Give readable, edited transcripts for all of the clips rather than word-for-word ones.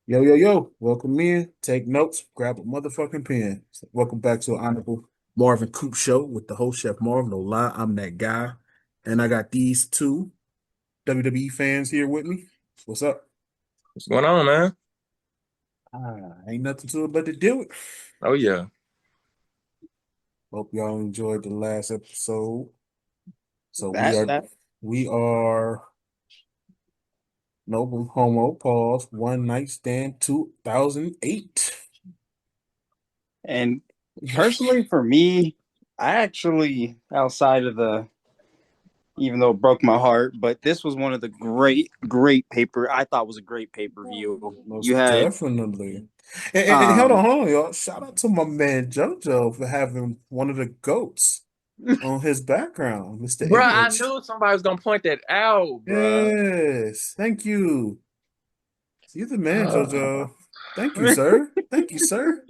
Yo, yo, yo, welcome in. Take notes, grab a motherfucking pen. Welcome back to Honorable Marvin Coop Show with the host, Chef Marv. No lie, I'm that guy. And I got these two WWE fans here with me. What's up? What's going on, man? Ain't nothing to it but to do it. Oh yeah. Hope y'all enjoyed the last episode. So we That are, that we are, no homo, pause, one night stand 2008. and personally for me, I actually outside of the even though it broke my heart, but this was one of the great paper I thought was a great pay-per-view. You Most had definitely. And um hold on, y'all. Shout out to my man Jojo for having one of the goats on his background, Mr. Bruh, I Edge. knew somebody was gonna point that out, bruh. Yes. Thank you. You the man, Uh, Jojo. Thank you, sir. Thank you, sir.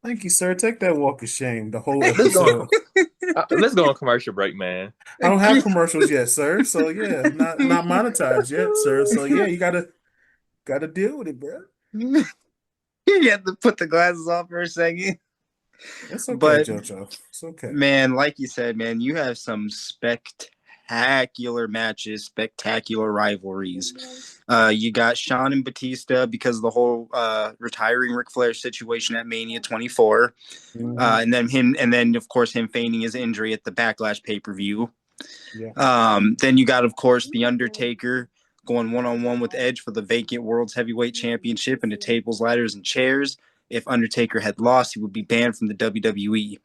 Thank you, sir. Take that walk of shame the whole let's go. episode. Let's go on commercial break, man. I don't have commercials yet, sir. So yeah, not monetized yet, sir. So yeah, you gotta deal with it, bro. you had to put the glasses off for a second. It's okay, But Jojo. It's okay. man, like you said, man, you have some spectacular matches, spectacular rivalries. You got Shawn and Batista because of the whole retiring Ric Flair situation at Mania 24, Mhm. and then of course him feigning his injury at the Backlash pay per view. Yeah. Then you got of course the Undertaker going one on one with Edge for the vacant World's Heavyweight Championship and the tables, ladders, and chairs. If Undertaker had lost, he would be banned from the WWE.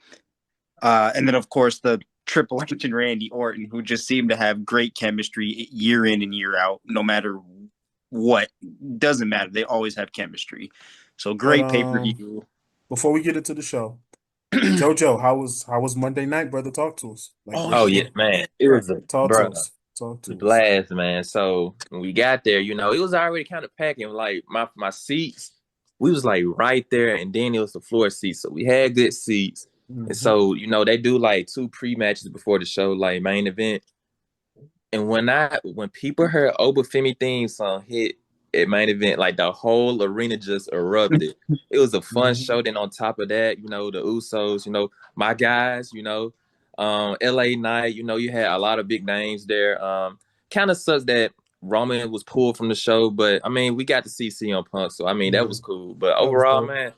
And then, of course, the Triple H and Randy Orton, who just seem to have great chemistry year in and year out, no matter what. Doesn't matter. They always have chemistry. So But great pay per view. before we get into the show, Jojo, how was Monday night, brother? Talk to us. Like Oh Oh yeah, what shit! man. It was a talk to bruh, us. Talk the to us. blast, man. So when we got there, it was already kind of packing. Like my seats, we was like right there, and then it was the floor seats. So we had good seats. And Hmm. so, they do like two pre-matches before the show, like main event. And when people heard Obafemi theme song hit at main event, like the whole arena just erupted. It was a fun Hmm. show. Then on top of that, the Usos, my guys, LA Knight, you had a lot of big names there. Kind of sucks that Roman was pulled from the show, but I mean, we got to see CM Punk, so I mean, that Yeah, was cool. But that was overall, dope. man,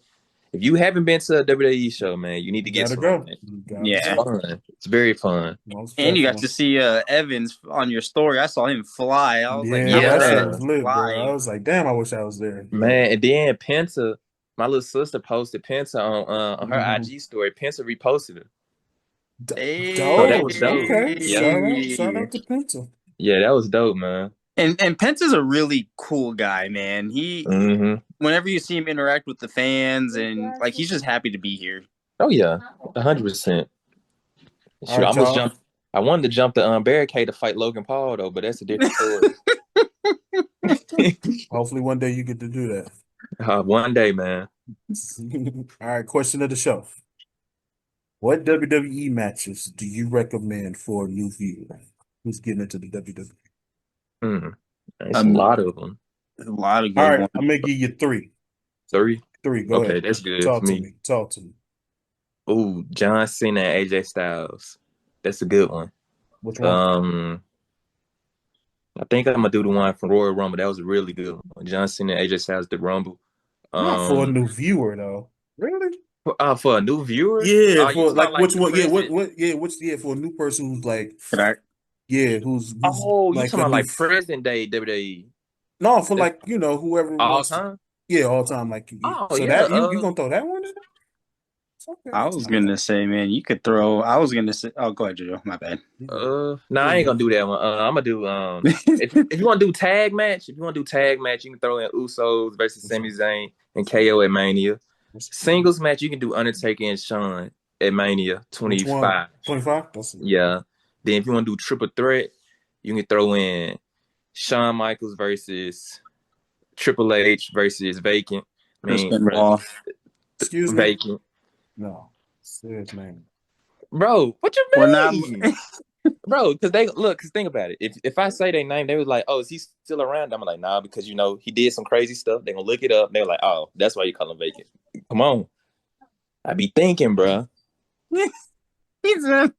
if you haven't been to a WWE show, man, you need You to get gotta to one, go. man. You gotta It's Yeah, go. fun. It's very fun. Most and you got definitely. to see Evans on your story. I saw him fly. I was like, Yeah, how is that that shit Yeah. was man lit, bro. I flying? was like, damn, I wish I was there. Yeah. Man, and then Penta, my little sister posted Penta on her Hmm. IG story. Penta reposted it. D So that Dope. was dope. Okay. Yep. Shout out to Penta. Yeah, that was dope, man. And Pence is a really cool guy, man. He Hmm. whenever you see him interact with the fans and like he's just happy to be here. Oh yeah, 100%. All Shoot, I right, almost y'all. jumped. I wanted to jump the barricade to fight Logan Paul though, but that's a different story. Hopefully one day you get to do that. One day, man. All right, question of the show. What WWE matches do you recommend for a new viewer who's getting into the WWE? Mm. It's a Um, lot of them. a lot of All good right, ones. I'm gonna give you three. Three. Three, go Okay, ahead. that's good for Talk to me. me. Talk to me. Ooh, John Cena and AJ Styles. That's a good one. Which one? Um, I think I'm gonna do the one from Royal Rumble. That was a really good one. John Cena, AJ Styles, the Rumble. Not for a Um, new viewer though. Really? for a new viewer, Yeah, you for talking about like like which in the one? Yeah, present? for a new person who's like, Right? yeah, who's Oh, you like talking a about new. like present day WWE? No, for That's like whoever all wants to. time. Yeah, all time. Like Oh so yeah. that you gonna throw that one in there? It's okay. I was All right. gonna say, man, you could throw. I was gonna say, oh, go ahead, Jojo. My bad. You good. No, I ain't Yeah. gonna do that one. I'm gonna do if you want to do tag match, if you want to do tag match, you can throw in Usos versus Which Sami one? Zayn and KO at Mania. Which, Singles match, you can do Undertaker and Shawn at Mania which one? 25. 25? That's it. Yeah. Then if you want to do triple threat, you can throw in Shawn Michaels versus Triple H versus Vacant. I Chris mean, bro, Benoit. Excuse me? Vacant. No. Serious man. Bro, what you We're not. mean? bro. Because think about it. If I say their name, they was like, "Oh, is he still around?" I'm like, "Nah," because he did some crazy stuff. They gonna look it up. They're like, "Oh, that's why you call him vacant." Come on, I be thinking, bro. He's a-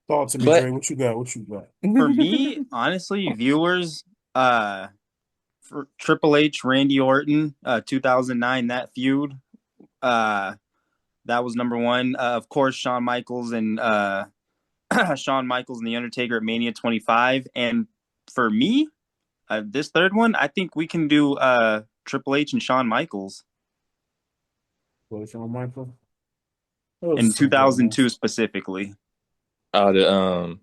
Talk to me, But Dre. What you got? What you got? For me, honestly, viewers, for Triple H, Randy Orton, 2009, that feud, uh, that was number one. Of course, Shawn Michaels and Shawn Michaels and The Undertaker at Mania 25. And for me, this third one, I think we can do Triple H and Shawn Michaels What's on Michael? Those are in some good 2002 ones. specifically the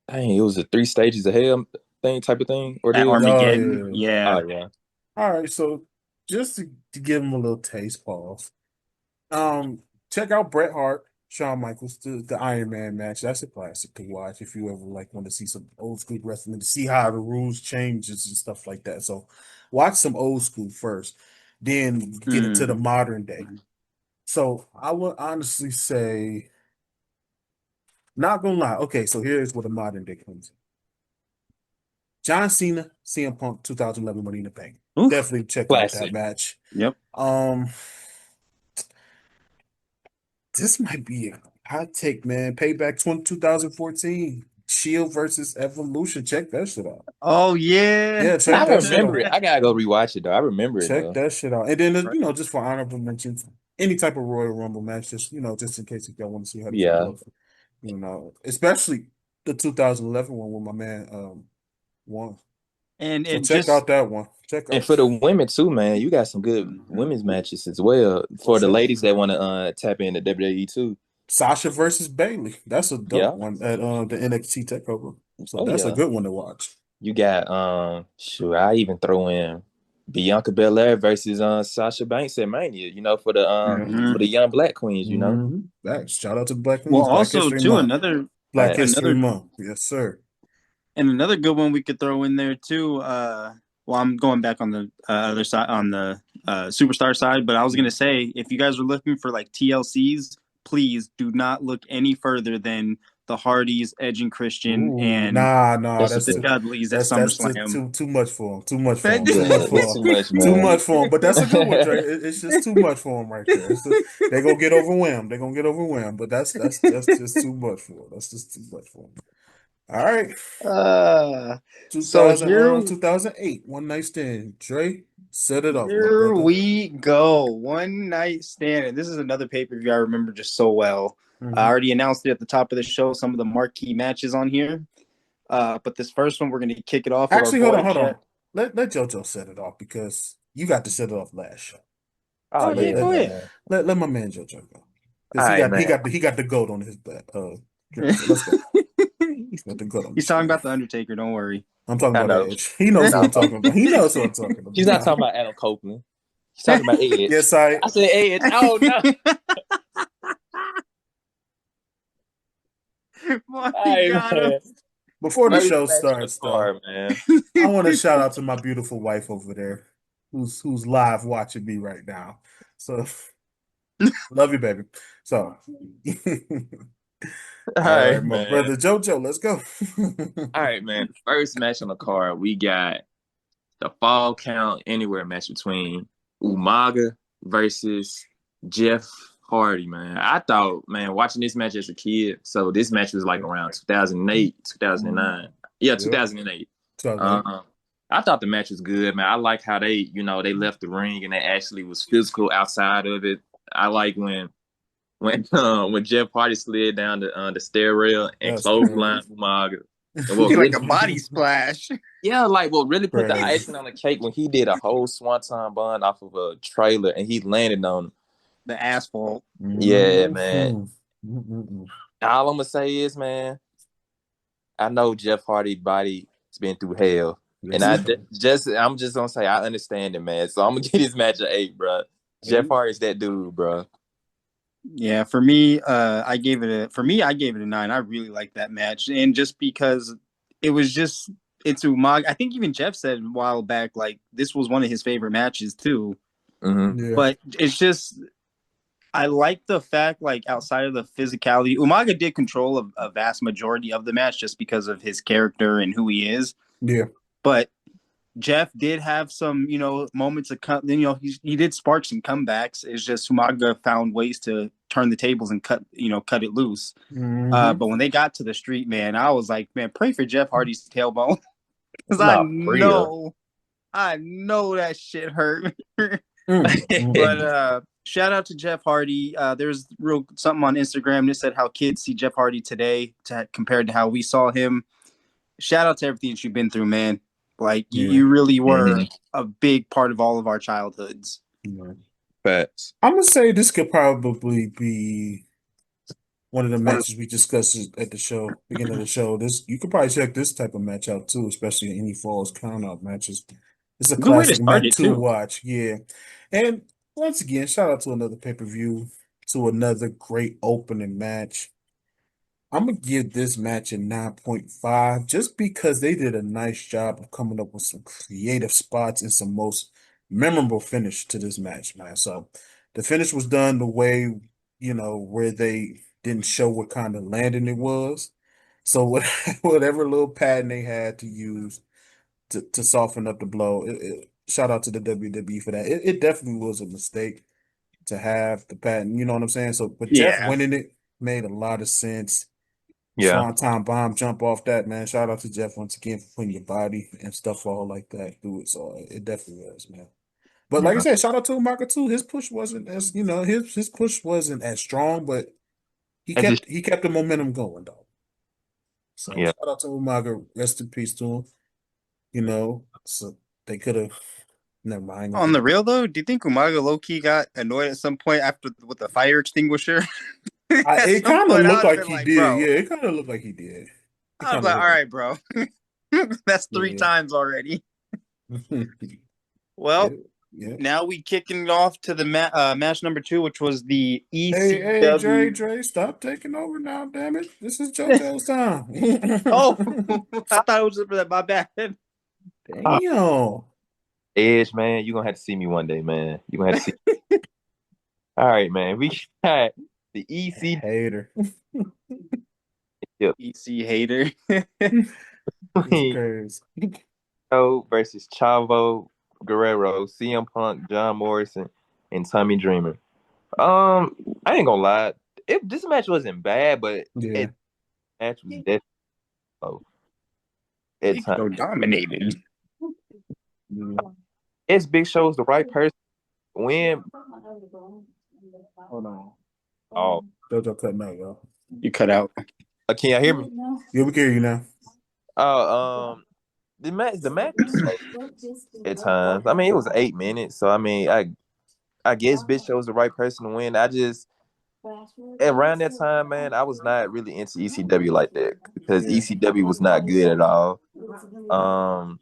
dang, it was a 3 stages of hell thing type of thing or at deal. Oh Armageddon. yeah. Yeah. Oh yeah, All right. So just to give him a little taste, pause. Check out Bret Hart, Shawn Michaels, the Iron Man match. That's a classic to watch if you ever want to see some old school wrestling to see how the rules changes and stuff like that. So watch some old school first, then get into the Mm. modern day. So I would honestly say, not gonna lie. Okay, so here's where the modern day comes in. John Cena, CM Punk, 2011 Money in the Bank. Oof. Definitely check out that classic. match. Yep. Um, this might be a hot take, man. Payback 2014. Shield versus Evolution. Check that shit out. Oh yeah. Yeah, I check that shit remember out. it. I gotta go rewatch it though. I remember it Check though. that shit out. And then, Right. just for honorable mentions, any type of Royal Rumble match, just in case if y'all want to see how the fuck Yeah, looks. Especially the 2011 one where my man won. And So it check just out that one. Check and out for the women too, man, you got some good Mhm. women's matches as well. for For the sure. ladies that want to tap into WWE too. Sasha versus Bailey. That's a dope Yeah. one at the NXT Takeover. So Oh that's a yeah. good one to watch. You got sure I even throw in Bianca Belair versus Sasha Banks at Mania, Yeah. for the young black queens. Facts. Shout out to Black Well, Queens, Black also History too Month. another Black Facts. History another Month. Yes, sir. and another good one we could throw in there too. Well, I'm going back on the other side on the superstar side, but I was gonna say if you guys are looking for like TLCs, please do not look any further than the Hardys, Edge and Christian, Ooh, and nah, That's a that's the good too one. Dudleys at that's just SummerSlam. too much for him. Too much for That- him. Too much Yeah, for it's him. too much, Too man. much for him. But that's a good one, Dre. It's just too much for him right there. They're gonna get overwhelmed. They're gonna get overwhelmed. But that's just too much for him. That's just too much for him. All right. uh, so 2000 2008 one night stand. Dre, set it off, my here brother. we go. One night stand. And this is another pay-per-view I remember just so well. I Mhm. already announced it at the top of the show, some of the marquee matches on here. But this first one, we're going to kick it off with our Actually, hold on, boy, hold Jet. on. Let JoJo set it off because you got to set it off last show. Oh So Oh, let yeah, yeah, let go man. ahead. let my man JoJo go All because right, man. he got the goat on his back. So let's go. he's, Got the goat on he's his talking back. about The Undertaker. Don't worry. I'm talking I about know. Edge. He knows who No, I'm talking about. He knows who I'm talking she's not about. talking about Adam Copeland. She's talking about Edge. Yes, I. I said Edge. Oh no. Boy, All he right, got him. man. Before the First show match on the starts, though, card, man. I want to shout out to my beautiful wife over there, who's live watching me right now. So love you, baby. So, All all right, right, my man. brother JoJo, let's go. All right, man. First match on the card, we got the Fall Count Anywhere match between Umaga versus Jeff Hardy, man. I thought, man, watching this match as a kid, so this match was like around 2008, 2009. Yeah, Yep. 2008. 2008. I thought the match was good, man. I like how they left the ring and they actually was physical outside of it. I like when Jeff Hardy slid down the stair rail and That's clothesline crazy. Umaga. And what like a really body splash. yeah, like what really put the Crazy. icing on the cake when he did a whole swanton bun off of a trailer and he landed on. The asphalt. Yeah, man. Mhm. Mhm. All I'm gonna say is, man, I know Jeff Hardy's body's been through hell, and Yes, I it I'm just gonna say I understand it, man. So I'm gonna get his match an 8, bro. Jeff is. Hardy's that dude, bro. Yeah, for me, I gave it a 9. I really like that match, and just because it was just it's Umaga. I think even Jeff said a while back like this was one of his favorite matches too. Mm-hmm. Yeah. But it's just I like the fact, like outside of the physicality, Umaga did control a vast majority of the match just because of his character and who he is. Yeah. But Jeff did have some, moments of he did spark some comebacks. It's just Umaga found ways to turn the tables and cut it loose. Mm-hmm. But when they got to the street, man, I was like, man, pray for Jeff Hardy's tailbone because Not real. I know that shit hurt. But Mm-hmm. shout out to Jeff Hardy. There's real something on Instagram that said how kids see Jeff Hardy today compared to how we saw him. Shout out to everything that you've been through, man. Like Yeah. you really were a big part of all of our childhoods. Yeah. Facts. I'm gonna say this could probably be one of the matches we discussed at the show, beginning of the show. This you could probably check this type of match out too, especially in any falls count out matches. It's a Good way to classic start match it to too. watch, yeah. And once again, shout out to another pay-per-view, to another great opening match. I'm gonna give this match a 9.5 just because they did a nice job of coming up with some creative spots and some most memorable finish to this match, man. So the finish was done the way, where they didn't show what kind of landing it was. So whatever little pattern they had to use to soften up the blow, shout out to the WWE for that. It definitely was a mistake to have the pattern, you know what I'm saying? So, but Jeff Yeah. winning it made a lot of sense. Yeah. Swanton bomb jump off that, man. Shout out to Jeff once again for putting your body and stuff all like that through it. So it definitely was, man. But like I Yeah. said, shout out to Umaga too. His push wasn't as his push wasn't as strong, but he And just kept the momentum going though. So yeah. shout out to Umaga. Rest in peace to him. So they could have never mind. On the real though, do you think Umaga low key got annoyed at some point after with the fire extinguisher? At It some kind of point, I looked would have like been he like, did. bro. Yeah, it kind of looked like he did. It I was kind of like, all looked like right, bro. That's three yeah. times already. Yeah, Well, yeah. now we kicking off to the match number 2, which was the Hey, ECW. Dre, stop taking over now, damn it. This is JoJo's time. Oh, I thought it was my bad. Damn. Edge, man, you're gonna have to see me one day, man. You're gonna have to see. All right, man. We got the EC Hater. EC hater. It's crazy. versus Chavo Guerrero, CM Punk, John Morrison, and Tommy Dreamer. I ain't gonna lie. This match wasn't bad, but Yeah. it match was definitely low at Big times. Show dominated. It's Big Show's the right person to win. Hold on. Oh, JoJo cutting out, y'all. You cut out. can y'all hear me? Yeah, we can hear you now. Oh, the match was slow at times. I mean, it was 8 minutes, so I mean, I guess Big Show was the right person to win. I just around that time, man, I was not really into ECW like that because Yeah. ECW was not good at all. Um,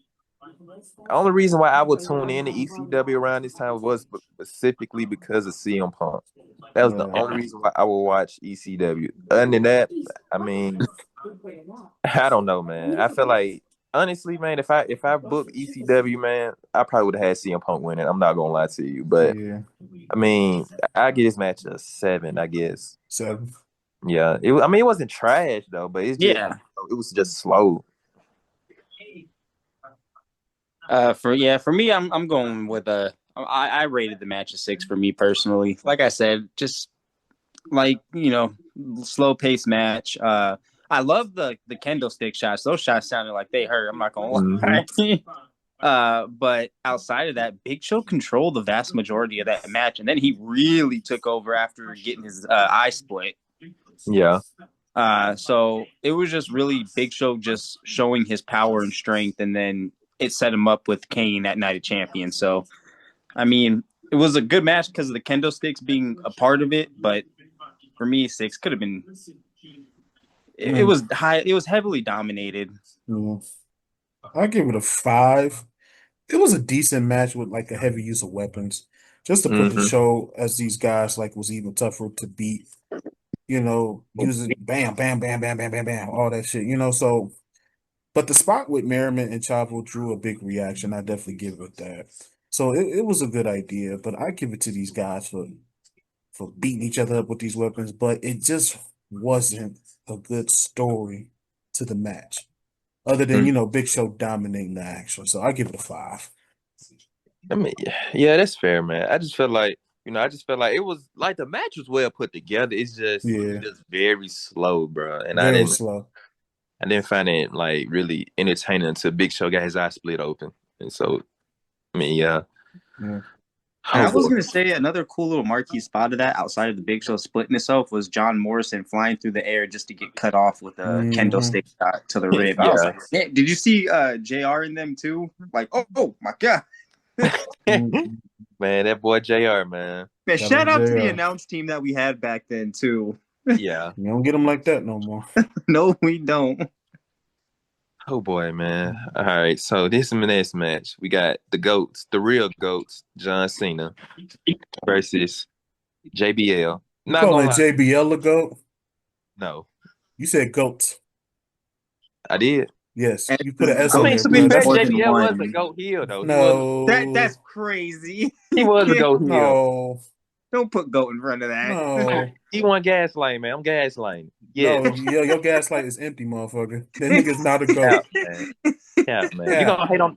only reason why I would tune in to ECW around this time was specifically because of CM Punk. That was the only reason why I would watch ECW. Other than that, I mean, I don't know, man. I feel like honestly, man, if I book ECW, man, I probably would have had CM Punk winning. I'm not gonna lie to you, but Yeah. I mean, I give this match a 7, I guess. 7. Yeah, I mean, it wasn't trash though, but Yeah. it was just slow. For me, I'm going with I rated the match a 6 for me personally. Like I said, just like slow paced match. I love the kendo stick shots. Those shots sounded like they hurt. I'm not gonna Mm-hmm. lie. But outside of that, Big Show controlled the vast majority of that match, and then he really took over after getting his eye split. Yeah. So it was just really Big Show just showing his power and strength, and then it set him up with Kane at Night of Champions. So, I mean, it was a good match because of the kendo sticks being a part of it, but for me, 6 could have been. It was high. It was heavily dominated. Yeah. I give it a 5. It was a decent match with like a heavy use of weapons, just to put the Mm-hmm. show as these guys like was even tougher to beat. Using bam, bam, bam, bam, bam, bam, bam, all that shit. So. But the spot with Merriman and Chavo drew a big reaction. I definitely give it that. So it was a good idea, but I give it to these guys for for beating each other up with these weapons, but it just wasn't a good story to the match. Other than, Big Show dominating the action. So I give it a 5. I mean, yeah, that's fair, man. I just felt like, I just felt like it was like the match was well put together. It was Yeah, just very slow, bro. And very slow. I didn't find it like really entertaining until Big Show got his eyes split open. And so, I mean, yeah. Yeah. And Oh I was boy. gonna say another cool little marquee spot of that outside of the Big Show splitting itself was John Morrison flying through the air just to get cut off with a kendo Hmm. stick shot to the rib. I was Yeah. like, man, did you see JR in them too? Like, oh my god. Man, that boy JR, man. Man, Shout out shout to out to the JR. announce team that we had back then too. Yeah. You don't get them like that no more. No, we don't. Oh boy, man. All right. So this is the next match. We got the GOATs, the real GOATs, John Cena versus JBL. You Not gonna calling lie. JBL a goat? No. You said goats. I did. Yes, And you put an there's S I on mean, there, to be blood. fair, That's more a than JBL was a one. GOAT heel though. That's no, crazy. He was a GOAT heel. no, Don't put goat in front of that. no, He won gaslighting, man. I'm gaslighting. Yeah. no. Your gaslight is empty, motherfucker. That nigga's not a goat. Yeah, man. Yeah, man. Yeah,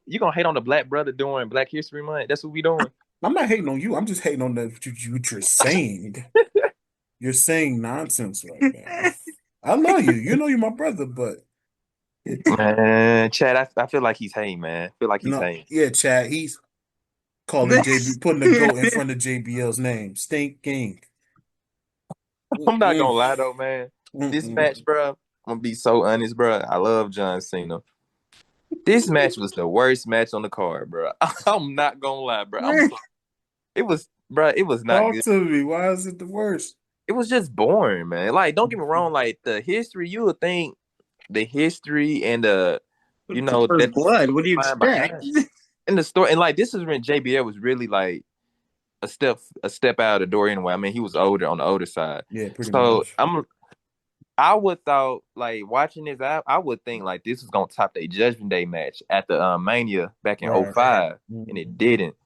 You gonna hate on the black brother during Black History Month? That's what we doing. I'm not hating on you. I'm just hating on what you're saying. You're saying nonsense right now. I love you. You know you're my brother, but Man, Chad, I feel like he's hating, man. I feel like he's hating. yeah, Chad. He's calling putting the goat in front of JBL's name. Stinking. I'm not gonna Mm-mm, lie though, man. This mm-mm. match, bro, I'm gonna be so honest, bro. I love John Cena. This match was the worst match on the card, bro. I'm not gonna lie, bro. It was, bro. It was not Talk good. to me. Why is it the worst? It was just boring, man. Like, don't get me wrong. Like the history, you would think the history and It's the first that blood. What do you storyline expect? behind and the story, and like this is when JBL was really like a step out of the door anyway. I mean, he was older on the older side. Yeah, pretty So much. I would thought like watching this, I would think like this was gonna top a Judgment Day match at the Mania back in Right. '05, and Mhm. it didn't.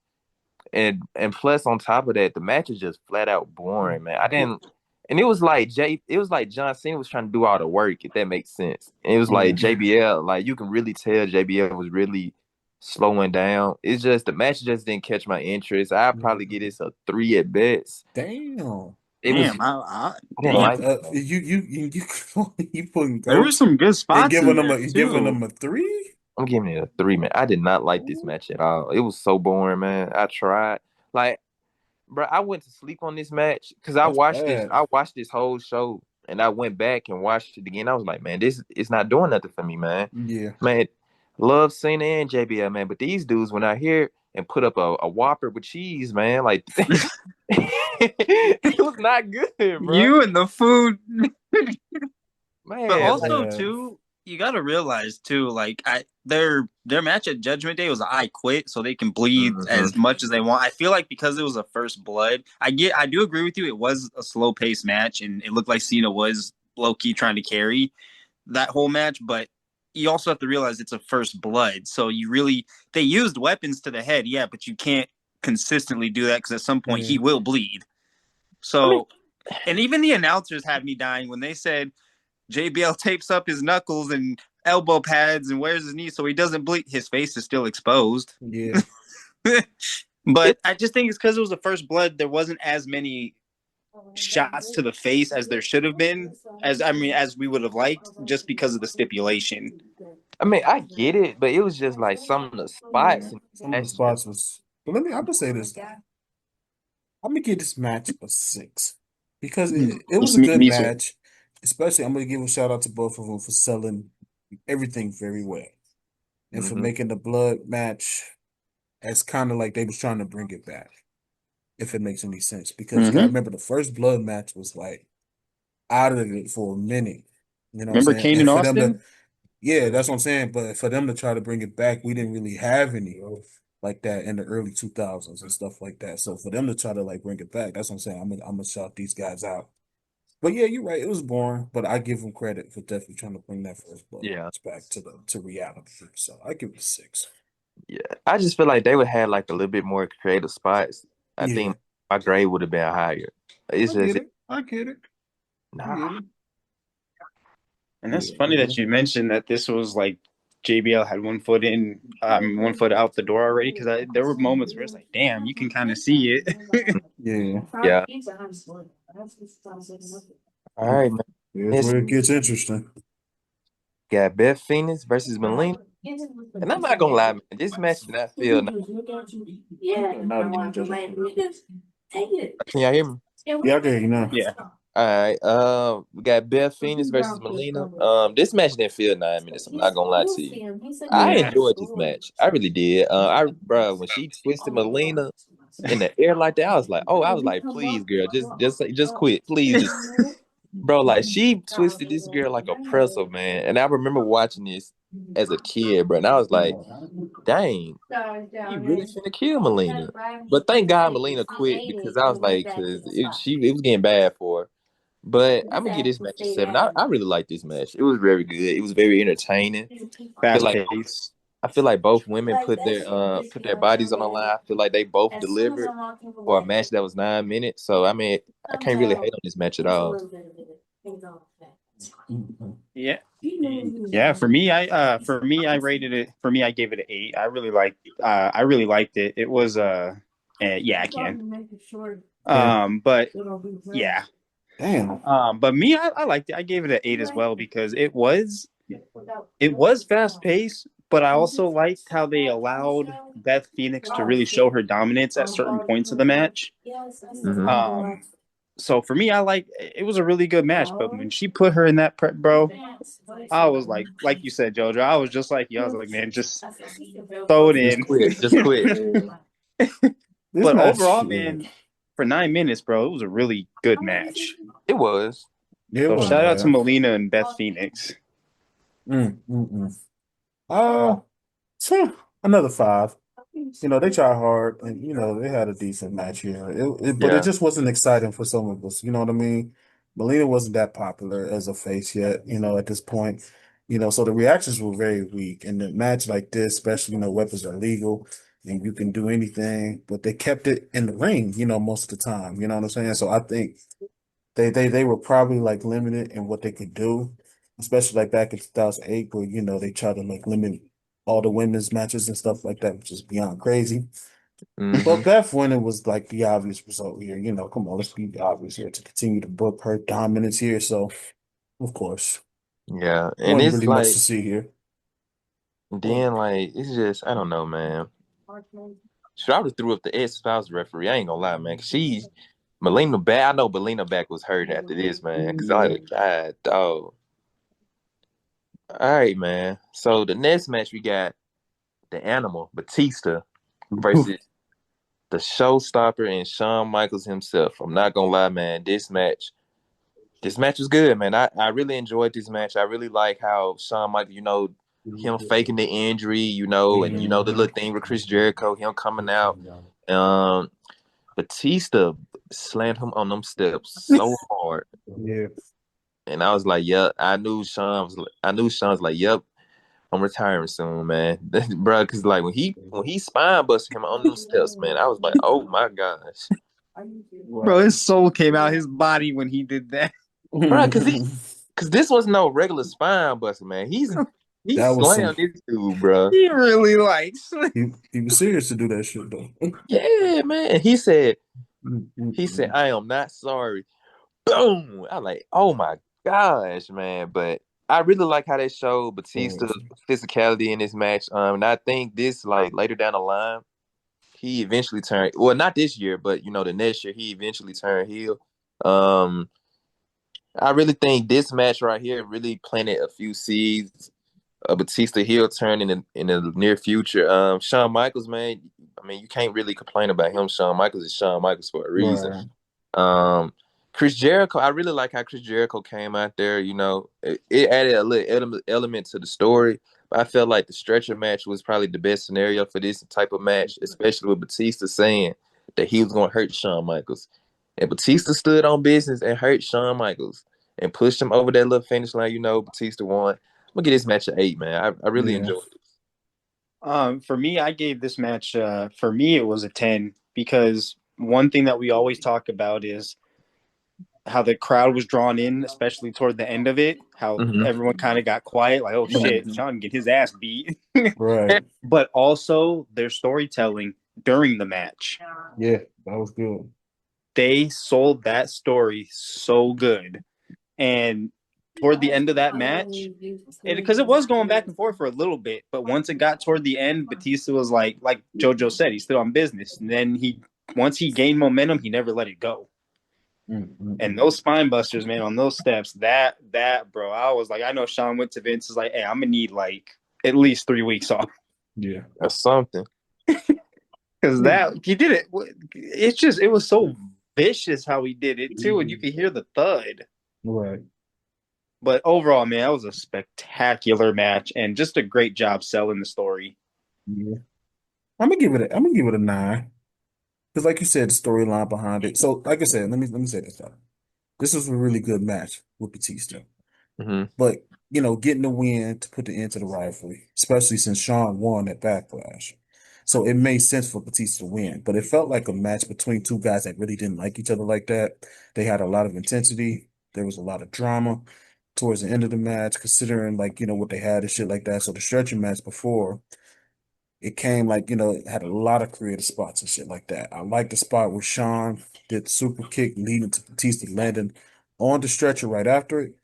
And plus on top of that, the match is just flat out boring, man. I didn't and it was like John Cena was trying to do all the work, if that makes sense. And it was like Yeah. JBL, like you can really tell JBL was really slowing down. It's just the match just didn't catch my interest. I'd probably get this a 3 at best. Damn. It was I didn't Damn. like it. You putting There were goats some good and spots in there giving too. them a 3? I'm giving it a 3, man. I did not like this match at all. It was so boring, man. I tried. Like, bro, I went to sleep on this match because That's bad. I watched this whole show and I went back and watched it again. I was like, man, this is not doing nothing for me, man. Yeah. Man, love Cena and JBL, man. But these dudes went out here and put up a Whopper with cheese, man. Like it was not good, bro. You and the food. But Man, like, also Yeah. too, you gotta realize too, like their match at Judgment Day was I quit so they can bleed mhm. as much as they want. I feel like because it was a first blood, I do agree with you. It was a slow paced match and it looked like Cena was low key trying to carry that whole match, but you also have to realize it's a first blood. So they used weapons to the head, yeah, but you can't consistently do that because at some point Yeah. he will bleed. I mean, So, and even the announcers had me dying when they said JBL tapes up his knuckles and elbow pads and wears his knee so he doesn't bleed. His face is still exposed. Yeah. But it, I just think it's because it was the first blood. There wasn't as many shots to the face as there should have been, as we would have liked, just because of the stipulation. I mean, I get it, but it was just like some of the spots and Some of the that's just spots was. But I'm gonna say this. I'm gonna give this match a 6 because it was a good Me too. match. Especially, I'm gonna give a shout out to both of them for selling everything very well and for mhm. making the blood match as kind of like they was trying to bring it back, if it makes any sense. Because you gotta Mm-hmm. remember the first blood match was like out of it for a minute. You know what I'm Remember saying? Kane And and for them to, Austin? yeah, that's what I'm saying. But for them to try to bring it back, we didn't really have any of like that in the early 2000s and stuff like that. So for them to try to like bring it back, that's what I'm saying. I'm gonna shout these guys out. But yeah, you're right. It was boring, but I give them credit for definitely trying to bring that first blood Yeah. match back to reality. So I give it a 6. Yeah. I just feel like they would have like a little bit more creative spots. I Yeah, think my grade would have been higher. It's I get just it. I get it. I nah. get it. And that's Yeah, funny that you mentioned that this was like JBL had 1 foot in, 1 foot out the door already. Because there were moments where it's like, damn, you can kind of see it. yeah. Yeah. All right, man. Here's This where it gets interesting. got Beth Phoenix versus Melina. And I'm not gonna lie, man. This match did not feel nice. Can y'all hear me? Yeah, I get you now. Yeah. All right. We got Beth Phoenix versus Melina. This match didn't feel 9 minutes. I'm not gonna lie to you. I Yeah. enjoyed this match. I really did. Bro, when she twisted Melina in the air like that, I was like, please, girl, just quit, please, just, bro. Like she twisted this girl like a pretzel, man. And I remember watching this as a kid, bro, and I was like, dang, he really finna kill Melina. But thank God Melina quit because I was like, it was getting bad for her. But I'm gonna give this match a 7. I really like this match. It was very good. It was very entertaining. I feel Fast like pace. both women put their bodies on the line. I feel like they both delivered for a match that was 9 minutes. So I mean, I can't really hate on this match at all. Yeah. Yeah. I rated it. For me, I gave it an 8. I really liked it. It was yeah, I can. Yeah. But yeah. Damn. But me, I liked it. I gave it an 8 as well because it was fast paced, but I also liked how they allowed Beth Phoenix to really show her dominance at certain points of the match. Hmm. So for me, it was a really good match. But when she put her in that prep, bro, I was like you said, Jojo, I was just like you. I was like, man, just throw it Just in. quit. Just quit. This But match, overall, yeah, man, for 9 minutes, bro, it was a really good match. It was. yeah, it So wasn't shout out to bad. Melina and Beth Phoenix. Mm, mm, mm. Uh, so another 5. They tried hard, and they had a decent match here. But it Yeah. just wasn't exciting for some of us. You know what I mean? Melina wasn't that popular as a face yet. At this point. So the reactions were very weak. And the match like this, especially, weapons are legal and you can do anything, but they kept it in the ring. Most of the time. You know what I'm saying? So I think they were probably like limited in what they could do, especially like back in 2008, where they tried to like limit all the women's matches and stuff like that, which is beyond crazy. Hmm. But Beth winning was like the obvious result here. Come on, let's be obvious here to continue to book her dominance here. So, of course, Yeah. And wasn't it's really much like, to see here. then like, it's just, I don't know, man. Should I would have threw up the S if I was the referee. I ain't gonna lie, man. 'Cause Melina back. I know Melina back was hurt after this, man. Cause God, dog. All right, man. So the next match we got the Animal Batista versus the Showstopper and Shawn Michaels himself. I'm not gonna lie, man. This match was good, man. I really enjoyed this match. I really like how Shawn Michaels, him faking the injury, and the little thing with Chris Jericho, him coming out. Um, Batista slammed him on them steps so hard. Yeah. And I was like, "Yep." I knew Sean's like, "Yep, I'm retiring soon, man." Bro, because like when he spine busted him on them steps, man, I was like, "Oh my gosh." Bro, his soul came out his body when he did that. Bro, because this was no regular spine buster, man. He That was some. slammed this dude, bro. He really likes. He was serious to do that shit though. Yeah, man. He said, "I am not sorry." Boom. I'm like, "Oh my gosh, man!" But I really like how they showed Batista's physicality in this match. And I think this, like, later down the line, he eventually turned. Well, not this year, but the next year he eventually turned heel. Um, I really think this match right here really planted a few seeds. Batista heel turn in the near future. Shawn Michaels, man. I mean, you can't really complain about him. Shawn Michaels is Shawn Michaels for a reason. Right. Um, Chris Jericho, I really like how Chris Jericho came out there. It added a little element to the story. But I felt like the stretcher match was probably the best scenario for this type of match, especially with Batista saying that he was going to hurt Shawn Michaels. And Batista stood on business and hurt Shawn Michaels and pushed him over that little finish line. Batista won. I'm going to give this match an 8, man. I really Yeah. enjoyed it. For me, I gave this match. For me, it was a 10 because one thing that we always talk about is how the crowd was drawn in, especially toward the end of it, how everyone kind of got quiet, like, oh shit, Shawn get his ass beat. Right. But also their storytelling during the match. Yeah, that was good. They sold that story so good. And toward the end of that match, because it was going back and forth for a little bit, but once it got toward the end, Batista was like Jojo said, he's still on business. And then once he gained momentum, he never let it go. And those spine busters, man, on those steps, that bro, I was like, I know Shawn went to Vince, is like, hey, I'm gonna need like at least 3 weeks off. Yeah, That's something. Because that he did it. It was so vicious how he did it too, and you could hear the thud. right. But overall, man, that was a spectacular match and just a great job selling the story. Yeah, I'm gonna give it a 9 because, like you said, the storyline behind it. So, like I said, let me say this though. This was a really good match with Batista, but getting the win to put the end to the rivalry, especially since Shawn won at Backlash. So it made sense for Batista to win, but it felt like a match between two guys that really didn't like each other like that. They had a lot of intensity. There was a lot of drama towards the end of the match, considering like, what they had and shit like that. So the stretching match before, it came like, it had a lot of creative spots and shit like that. I like the spot where Shawn did the super kick leading to Batista landing on the stretcher right after it.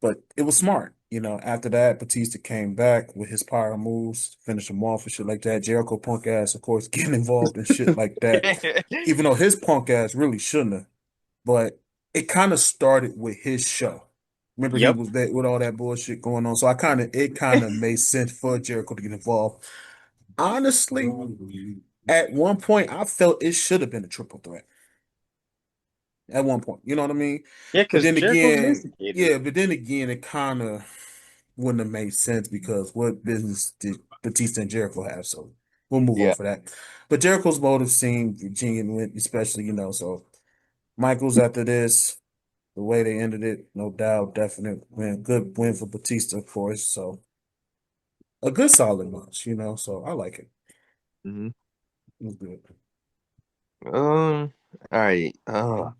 But it was smart. After that, Batista came back with his power moves, finished him off and shit like that. Jericho punk ass, of course, getting involved in shit like that. Even though his punk ass really shouldn't have. But it kind of started with his show. Remember, he Yep. was there with all that bullshit going on. So it kind of made sense for Jericho to get involved. Honestly, at one point, I felt it should have been a triple threat. At one point, you know what I mean? Yeah, But because then Jericho's an again, instigator. yeah, but then again, it kind of wouldn't have made sense because what business did Batista and Jericho have? So we'll move on Yeah. for that. But Jericho's motive seemed genuine, especially, so Michaels after this, the way they ended it, no doubt, definite win. Good win for Batista, of course. So a good solid match, so I like it. Mm-hmm. It was good. All right. Hold on.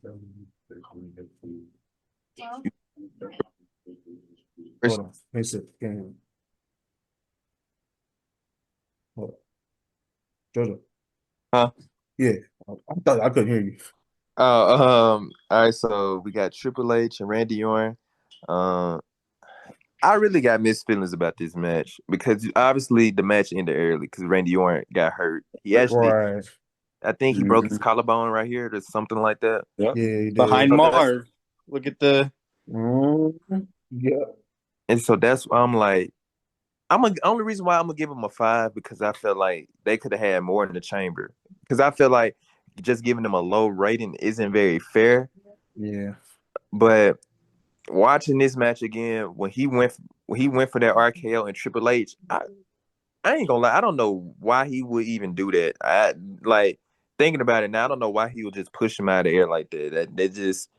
Let me see. Hold on. Jojo. Huh? Yeah. I thought I couldn't hear you. All right, so we got Triple H and Randy Orton. I really got mixed feelings about this match because obviously the match ended early because Randy Orton got hurt. Right. I think he broke his collarbone right here or something like that. Yep. Yeah, he Behind did. So that's Marv. Look at the Yeah. and so that's why I'm like, only reason why I'm gonna give him a 5 because I feel like they could have had more in the chamber. Because I feel like just giving them a low rating isn't very fair. Yeah. But watching this match again, when he went for that RKO and Triple H, I ain't gonna lie, I don't know why he would even do that. I like thinking about it now, I don't know why he would just push him out of the air like that. That just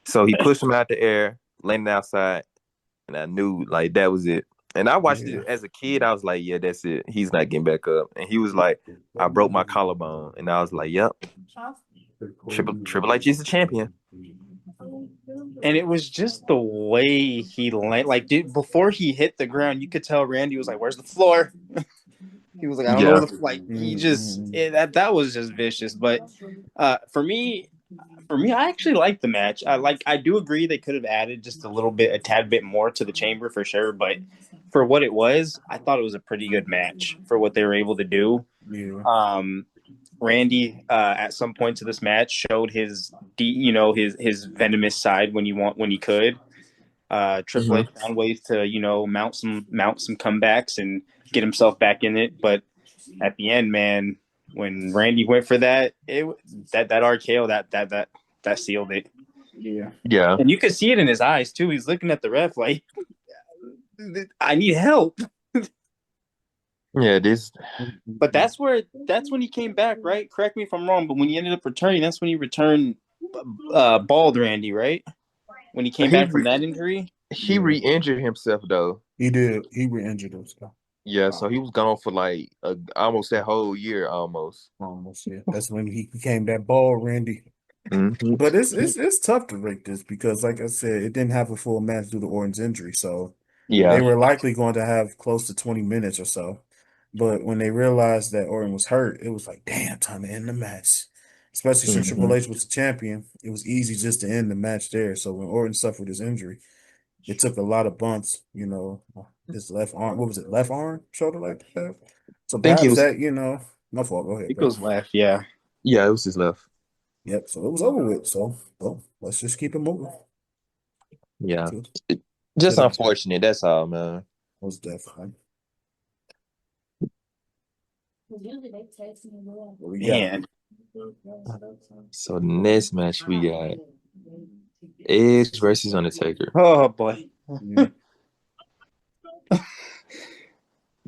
so he pushed him out the air, landed outside, and I knew like that was it. And I watched Yeah. it as a kid. I was like, "Yeah, that's it. He's not getting back up." And he was like, "I broke my collarbone," and I was like, "Yep, Triple H is the champion." and it was just the way he landed. Like before he hit the ground, you could tell Randy was like, "Where's the floor?" He was like, "I don't know Yeah. where the like." He just Mm-hmm. that was just vicious. But for me, I actually like the match. I do agree they could have added just a tad bit more to the chamber for sure. But for what it was, I thought it was a pretty good match for what they were able to do. Yeah. Randy at some points of this match showed his venomous side when he could. Triple H Mm-hmm. found ways to mount some comebacks and get himself back in it. But at the end, man, when Randy went for that RKO that sealed it. Yeah. Yeah. And you could see it in his eyes too. He's looking at the ref like, I need help. Yeah. This. But that's when he came back, right? Correct me if I'm wrong, but when he ended up returning, that's when he returned bald Randy, right? When he came He back from that injury. he Yeah. re-injured himself though. He did. He re-injured himself. Yeah, so he was gone for like almost that whole year, almost. Almost, yeah. That's when he became that ball Randy. Hmm. But it's tough to rate this because, like I said, it didn't have a full match due to Orton's injury, so they Yeah. were likely going to have close to 20 minutes or so. But when they realized that Orton was hurt, it was like, damn, time to end the match. Especially since Triple Hmm. H was the champion, it was easy just to end the match there. So when Orton suffered his injury, it took a lot of bumps, his left arm, what was it, left arm, shoulder like that. So I think it perhaps was. that, my fault. Go ahead, It bro. goes left, yeah. Yeah, it was his left. Yep. So it was over with. So, well, let's just keep it moving Yeah. to, to Just the unfortunate. That's all, man. most definitely. What we got? Man. So the next match we got Edge versus Undertaker. Oh boy. Yeah.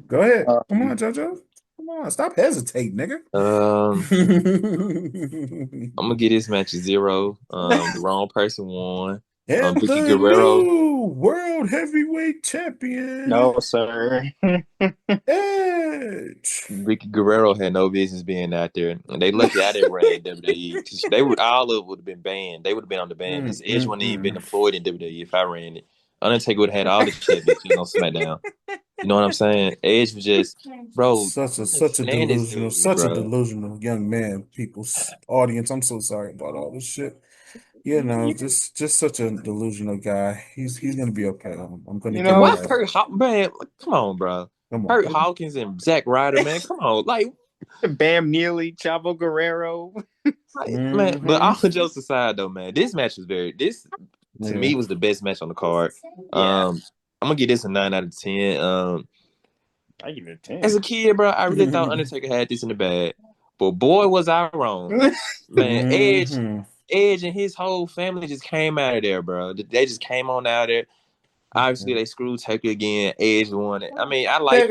Go ahead. Come on, Um, JoJo. Come on. Stop hesitating, nigga. Um, I'm gonna get this match a 0. The wrong person won. And Vicky the Guerrero. new World Heavyweight Champion, no, sir. Edge. Vicky Guerrero had no business being out there. And they lucky I didn't run WWE because they would all of it would have been banned. They would have been on the ban Mm, list. Edge mm, wouldn't even been mm. employed in WWE if I ran it. Undertaker would have had all the championships on SmackDown. You know what I'm saying? Edge was just, bro, Such a quit such a playing this delusional, dude, such a bro. delusional young man, people's audience. I'm so sorry about all this shit. Just such a delusional guy. He's gonna be okay. I'm gonna You give And him know, why that. Man, come on, bro. Come on, Kurt bro. Hawkins and Zack Ryder, man. Come on. Bam Neely, Chavo Guerrero. Man, but Hmm. all jokes aside though, man, this to Yeah. me was the best match on the card. Yeah. I'm gonna give this a 9 out of 10. I give it a As 10. a kid, bro, I really thought Undertaker had this in the bag. But boy, was I wrong. Man, Hmm. Edge and his whole family just came out of there, bro. They just came on out of there. Obviously, they screwed Taker again. Edge won it. I mean, I Stop like it.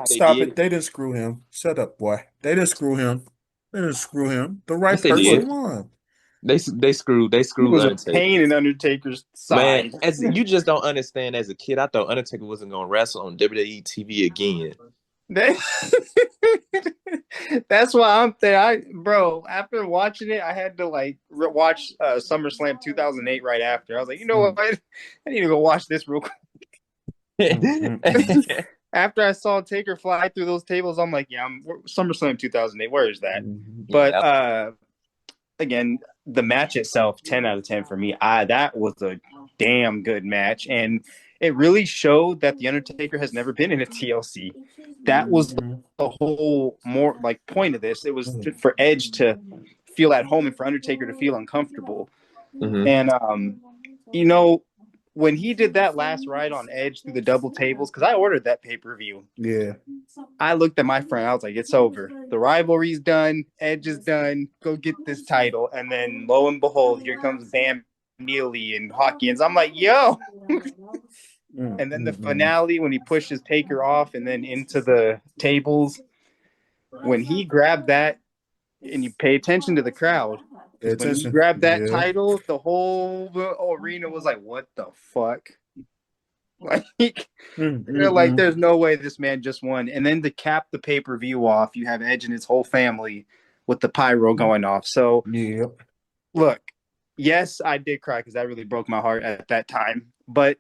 how they Stop did it. it. They didn't screw him. Shut up, boy. They didn't screw him. They didn't screw him. The right Yes, they person did. won. They He screwed was a Undertaker. pain in Undertaker's Man, side. as you just don't understand. As a kid, I thought Undertaker wasn't gonna wrestle on WWE TV again. That- That's why I'm there. Bro, after watching it, I had to like watch SummerSlam 2008 right after. I was like, you know what? Mm, I need to go watch this real mm, mm, mm. quick. After I saw Taker fly through those tables, I'm like, yeah, SummerSlam 2008. Where is that? Mhm. But Yeah, again, the match itself, 10 out of 10 for me. That was a damn good match. And it really showed that The Undertaker has never been in a TLC. That was Mhm. the whole more like point of this. It was Mhm. for Edge to feel at home and for Undertaker to feel uncomfortable. hmm And you know, when he did that last ride on Edge through the double tables, because I ordered that pay-per-view, Yeah. I looked at my friend. I was like, it's over. The rivalry's done. Edge is done. Go get this title. And then lo and behold, here comes Bam Neely and Hawkins. I'm like, yo. Mm, And then the mm, mm. finale when he pushes Taker off and then into the tables, when he grabbed that, and you pay attention to the crowd, Pay because when he attention. grabbed that Yeah. title, the whole arena was like, what the fuck? Like, Mm, they're mm, like, mm. there's no way this man just won. And then to cap the pay per view off, you have Edge and his whole family with the pyro going off. So, Yeah. look, yes, I did cry because that really broke my heart at that time. But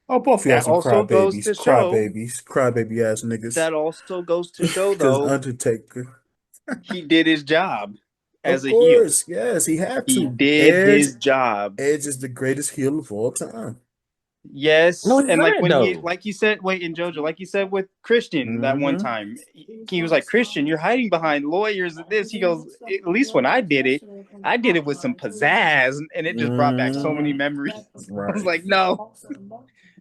Oh, both of y'all that some also goes crybabies. to show, Crybabies. Crybaby ass niggas. that also goes to show, Because though, Undertaker. he did his job Of as a heel. course. Yes, he had He to. did Edge. his job. Edge is the greatest heel of all time. No, Yes, he's and like not when he, though. like you said, wait, in JoJo, like you said with Christian that one Mm-hmm. time, he was like, Christian, you're hiding behind lawyers and this. He goes, at least when I did it with some pizzazz, and it just brought back so many Mm-hmm. memories. I was Right. like, no,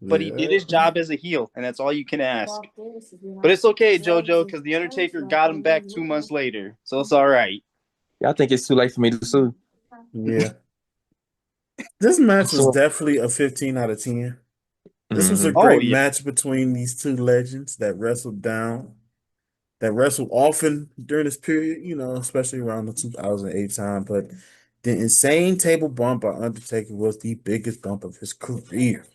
but he did Yeah. his job as a heel, and that's all you can ask. But it's okay, JoJo, because the Undertaker got him back 2 months later, so it's all right. Y'all think it's too late for me to sue? Yeah. This match was So, definitely a 15 out of 10. This was a hmm Oh great yeah, match between these two legends that wrestled often during this period, especially around the 2008 time. But the insane table bump by Undertaker was the biggest bump of his career.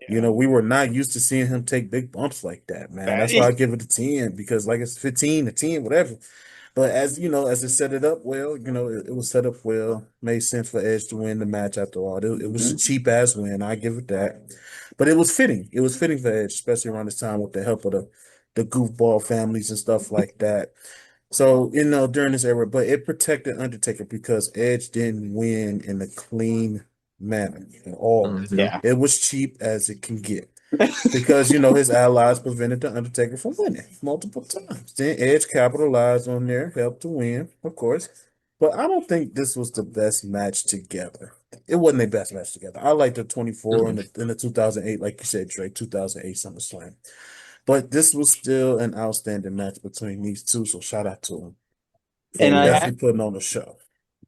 We were not used to seeing him take big bumps like that, man. That That's why I is, give it a 10 because like it's 15 to 10, whatever. But as it set it up well, it was set up well. Made sense for Edge to win the match after all. It was a Mhm. cheap ass win. I give it that. But it was fitting. It was fitting for Edge, especially around this time with the help of the goofball families and stuff like that. So, during this era, but it protected Undertaker because Edge didn't win in a clean manner at all. Hmm. Yeah. It was cheap as it can get because his allies prevented the Undertaker from winning multiple times. Then Edge capitalized on their help to win, of course. But I don't think this was the best match together. It wasn't the best match together. I like the 24 and the 2008, like you said, Trey, 2008 SummerSlam. But this was still an outstanding match between these two. So shout out to them And for Yeah. definitely putting on a show.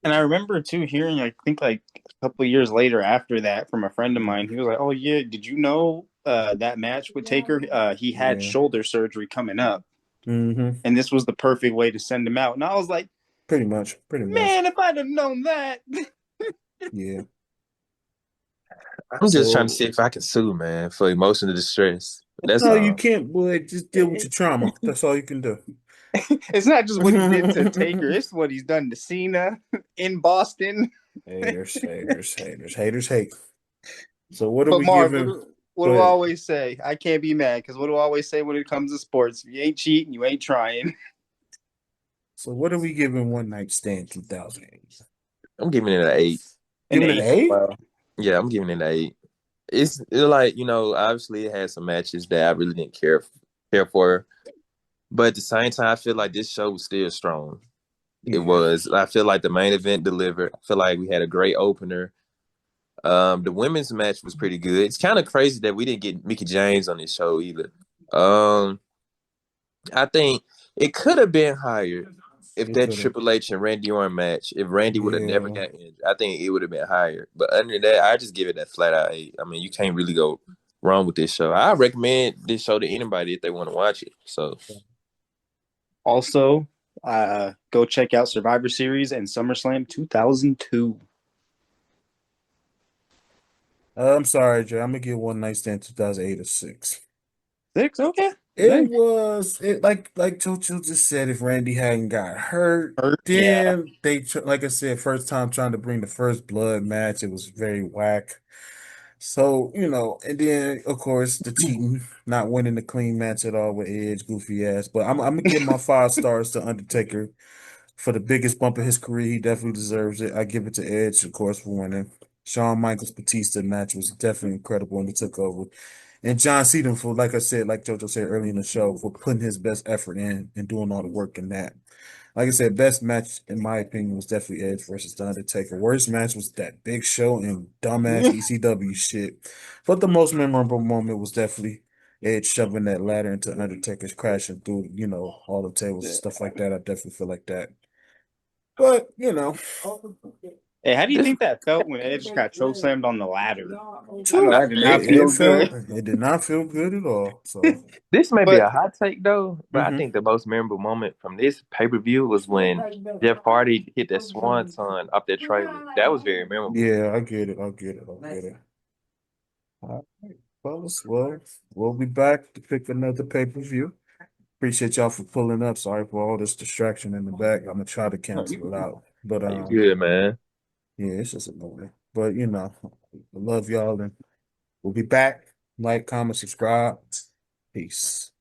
I remember too hearing, I think like a couple of years later after that from a friend of mine. He was like, "Oh yeah, did you know that match with Taker? He had Yeah. shoulder surgery coming up, Hmm. and this was the perfect way to send him out." And I was like, Pretty much. Pretty much. "Man, if I'd have known that." Yeah. I'm just trying to So see if I can sue, man, for emotional distress. That's no, you all. can't, boy. Just deal with your trauma. That's all you can do. It's not just what he did to Taker; it's what he's done to Cena in Boston. Haters, haters, haters, haters hate. So what are But we Marv, giving? what Go do I ahead. always say? I can't be mad because what do I always say when it comes to sports? If you ain't cheating, you ain't trying. So what are we giving One Night Stand 2008? I'm giving it an 8. An Giving it an 8 as eight? well. Yeah, I'm giving it an 8. It's like, obviously it had some matches that I really didn't care for. But at the same time, I feel like this show was still strong. It Yeah, was. I feel like the main event delivered. I feel like we had a great opener. The women's match was pretty good. It's kind of crazy that we didn't get Mickey James on this show either. Um, I think it could have been higher if it that could have. Triple H and Randy Orton match, if Randy would have never Yeah. got injured, I think it would have been higher. But other than that, I just give it that flat out 8. I mean, you can't really go wrong with this show. I recommend this show to anybody if they want to watch it. So Also, go check out Survivor Series and SummerSlam 2002. I'm sorry, Jay. I'm gonna give One Night Stand 2008 a 6. 6, okay. It Dang. was it like Jojo just said. If Randy hadn't got hurt, Hurt. Yeah. then like I said, first time trying to bring the first blood match, it was very whack. So and then of course the cheating, not winning the clean match at all with Edge, goofy ass. But I'm gonna give my 5 stars to Undertaker for the biggest bump of his career. He definitely deserves it. I give it to Edge, of course, for winning. Shawn Michaels Batista match was definitely incredible when he took over. And John Cena for, like I said, like JoJo said earlier in the show, for putting his best effort in and doing all the work in that. Like I said, best match in my opinion was definitely Edge versus The Undertaker. Worst match was that Big Show and dumbass ECW shit. But the most memorable moment was definitely Edge shoving that ladder into Undertaker's crashing through, all the tables and stuff like that. I definitely feel like that. But Hey, how do you this think that felt when Edge got chokeslammed on the ladder? I know too, that did not it feel felt good. it did not feel good at all. So, this may be But a hot take though, but I hmm think the most memorable moment from this pay-per-view was when Jeff Hardy hit that swanton off that trailer. That was very memorable. yeah, I get it. I get it. I get it. All right, fellas. Well, we'll be back to pick another pay-per-view. Appreciate y'all for pulling up. Sorry for all this distraction in the back. I'm gonna try to cancel it out. But Are you good, man? yeah, it's just annoying. But I love y'all and we'll be back. Like, comment, subscribe. Peace.